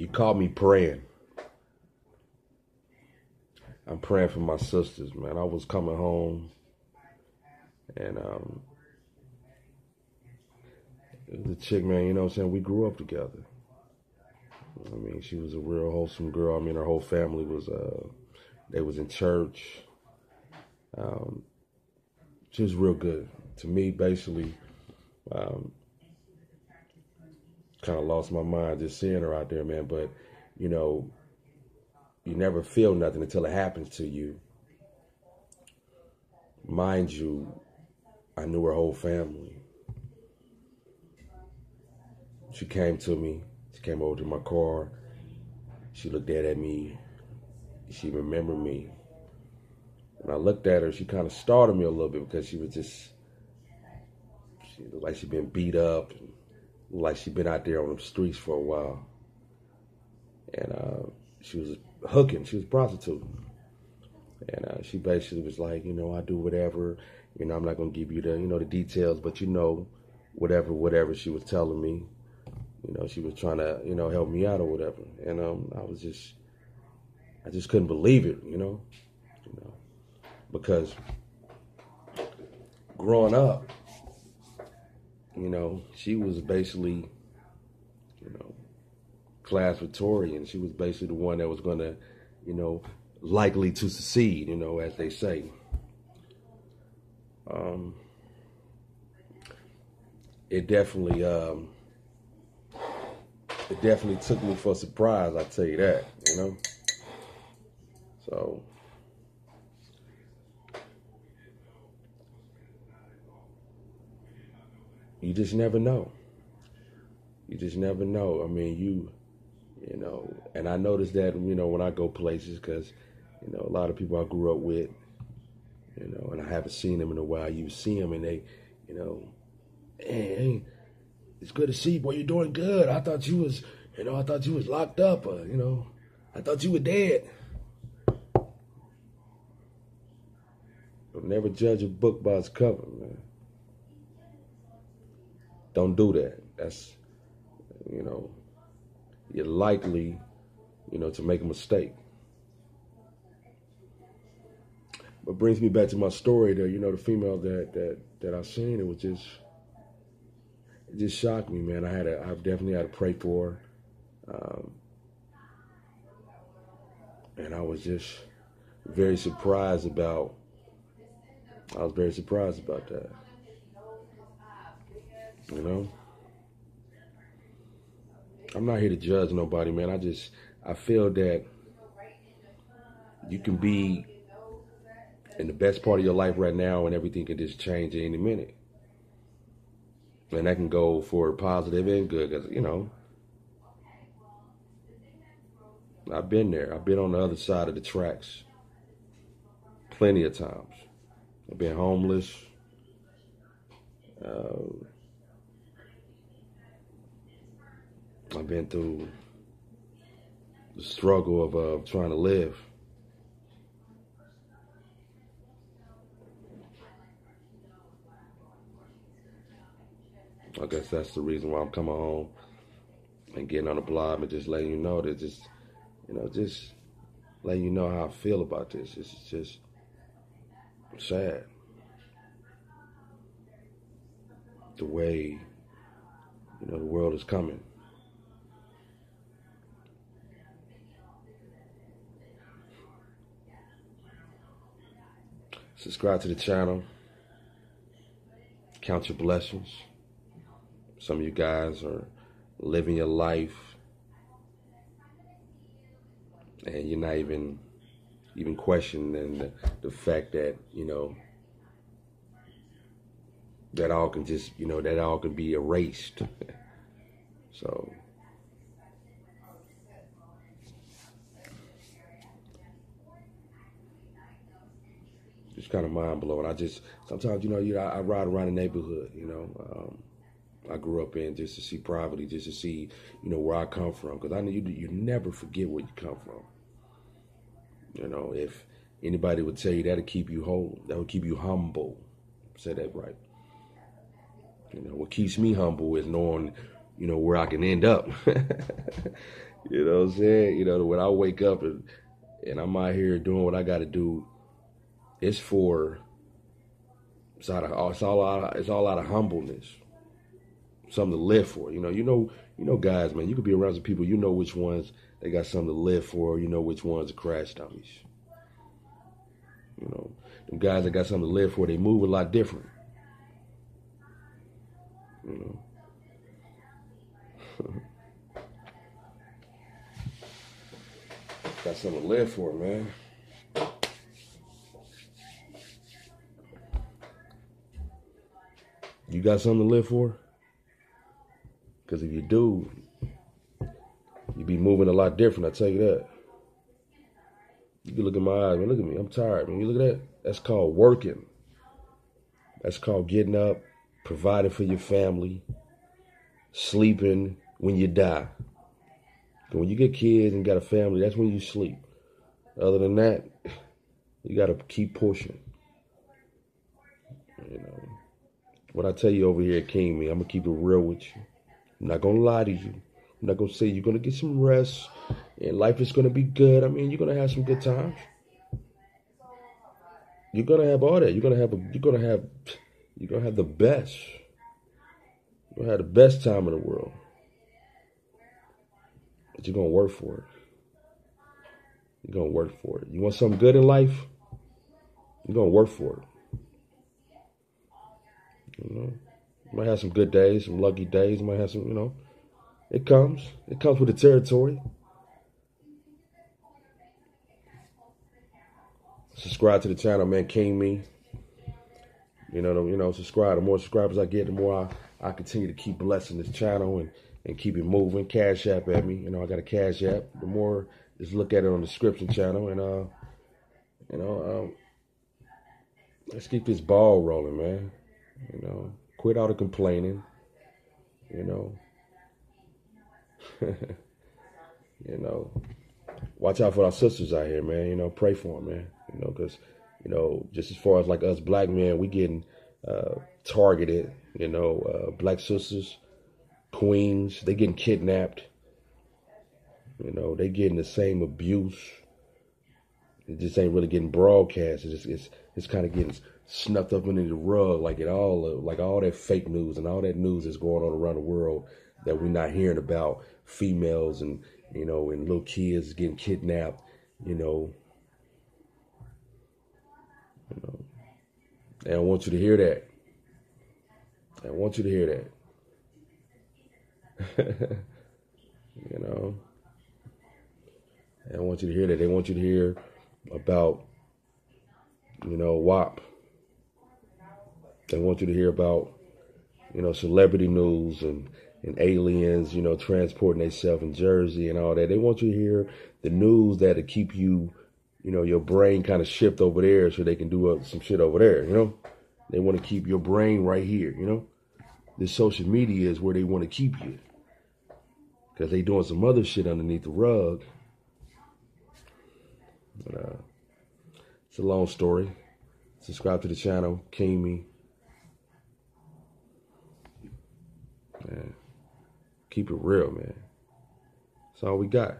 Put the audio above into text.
You caught me praying. I'm praying for my sisters, man. I was coming home, and it was a chick, man, you know what I'm saying? We grew up together. I mean, she was a real wholesome girl. I mean, her whole family was, they was in church. She was real good. To me, basically, kind of lost my mind just seeing her out there, man. But, you know, you never feel nothing until it happens to you. Mind you, I knew her whole family. She came to me. She came over to my car. She looked dead at me. She remembered me. When I looked at her, she kind of startled me a little bit because she looked like she'd been beat up, and like she'd been out there on the streets for a while. And she was hooking, she was prostituting. And she basically was like, you know, I do whatever, you know, I'm not going to give you the, you know, the details, but you know, whatever she was telling me, you know, she was trying to, you know, help me out or whatever. And I just couldn't believe it, you know, because growing up, you know, she was basically, you know, class Victorian. She was basically the one that was going to, you know, likely to succeed, you know, as they say. It definitely took me for a surprise, I tell you that, you know. So you just never know. You just never know. I mean, you know, and I noticed that, you know, when I go places, because, you know, a lot of people I grew up with, you know, and I haven't seen them in a while. You see them and they, you know, hey, it's good to see you, boy, you're doing good. I thought you was, you know, locked up, you know, I thought you were dead. But never judge a book by its cover, man. Don't do that. That's, you know, you're likely, you know, to make a mistake. But brings me back to my story there, you know, the female that I seen, it just shocked me, man. I've definitely had to pray for her. And I was just very surprised about that. You know? I'm not here to judge nobody, man. I feel that you can be in the best part of your life right now and everything can just change at any minute. And that can go for positive and good, because, you know, I've been there. I've been on the other side of the tracks plenty of times. I've been homeless. I've been through the struggle of trying to live. I guess that's the reason why I'm coming home and getting on the blog and just letting you know that just letting you know how I feel about this. It's just sad. The way, you know, the world is coming. Subscribe to the channel. Count your blessings. Some of you guys are living your life and you're not even questioning the fact that, you know, that all can just, you know, that all can be erased. So it's kind of mind blowing. Sometimes, you know, I ride around the neighborhood, you know, I grew up in just to see poverty, just to see, you know, where I come from. Because I know you never forget where you come from. You know, if anybody would tell you that'll keep you whole, that would keep you humble. Say that right. You know, what keeps me humble is knowing, you know, where I can end up. You know what I'm saying? You know, when I wake up and I'm out here doing what I got to do, it's for it's all out of humbleness, something to live for. Guys, man. You could be around some people. You know which ones they got something to live for. You know which ones are crash dummies. You know, them guys that got something to live for, they move a lot different. You know, got something to live for, man. You got something to live for? Because if you do, you be moving a lot different, I tell you that. You can look in my eyes, man. Look at me. I'm tired, man. You look at that? That's called working. That's called getting up, providing for your family, sleeping when you die. When you get kids and got a family, that's when you sleep. Other than that, you got to keep pushing. You know, what I tell you over here at King Me, I'm going to keep it real with you. I'm not going to lie to you. I'm not going to say you're going to get some rest and life is going to be good. I mean, you're going to have some good times. You're going to have all that. You're going to have the best. You're going to have the best time in the world. But you're going to work for it. You're going to work for it. You want something good in life? You're going to work for it. You know, you might have some good days, some lucky days. You might have some, it comes. It comes with the territory. Subscribe to the channel, man. King Me. Subscribe. The more subscribers I get, the more I continue to keep blessing this channel and keep it moving. Cash App at me. I got a Cash App. The more, just look at it on the description channel. And, let's keep this ball rolling, man. Quit all the complaining. Watch out for our sisters out here, man. Pray for them, man. Because, just as far as like us black men, we getting targeted. Black sisters, queens, they getting kidnapped. They getting the same abuse. It just ain't really getting broadcast. It's kind of getting snuffed up under the rug, like all that fake news and all that news that's going on around the world that we're not hearing about. Females and and little kids getting kidnapped. They don't want you to hear that. I want you to hear that. They don't want you to hear that. They want you to hear about, WAP. They want you to hear about, celebrity news and aliens, transporting themselves in Jersey and all that. They want you to hear the news that'll keep you, your brain kind of shift over there so they can do some shit over there, They want to keep your brain right here, This social media is where they want to keep you. Because they doing some other shit underneath the rug. But, it's a long story. Subscribe to the channel, King Me. Man, keep it real, man. That's all we got.